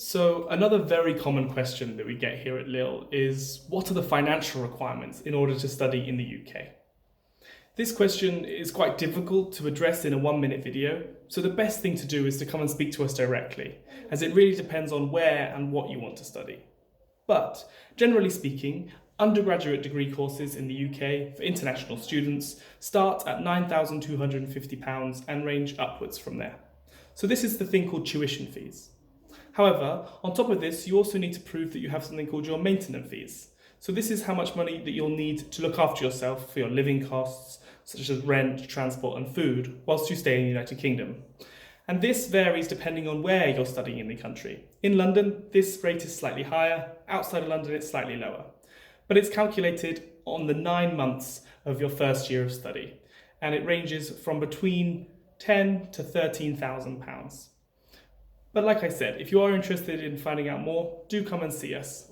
So another very common question that we get here at LIL is, what are the financial requirements in order to study in the UK? This question is quite difficult to address in a 1-minute video, so the best thing to do is to come and speak to us directly, as it really depends on where and what you want to study. But generally speaking, undergraduate degree courses in the UK for international students start at £9,250 and range upwards from there. So this is the thing called tuition fees. However, on top of this, you also need to prove that you have something called your maintenance fees. So this is how much money that you'll need to look after yourself for your living costs, such as rent, transport and food, whilst you stay in the United Kingdom. And this varies depending on where you're studying in the country. In London, this rate is slightly higher. Outside of London, it's slightly lower. But it's calculated on the 9 months of your first year of study. And it ranges from between £10,000 to £13,000. But like I said, if you are interested in finding out more, do come and see us.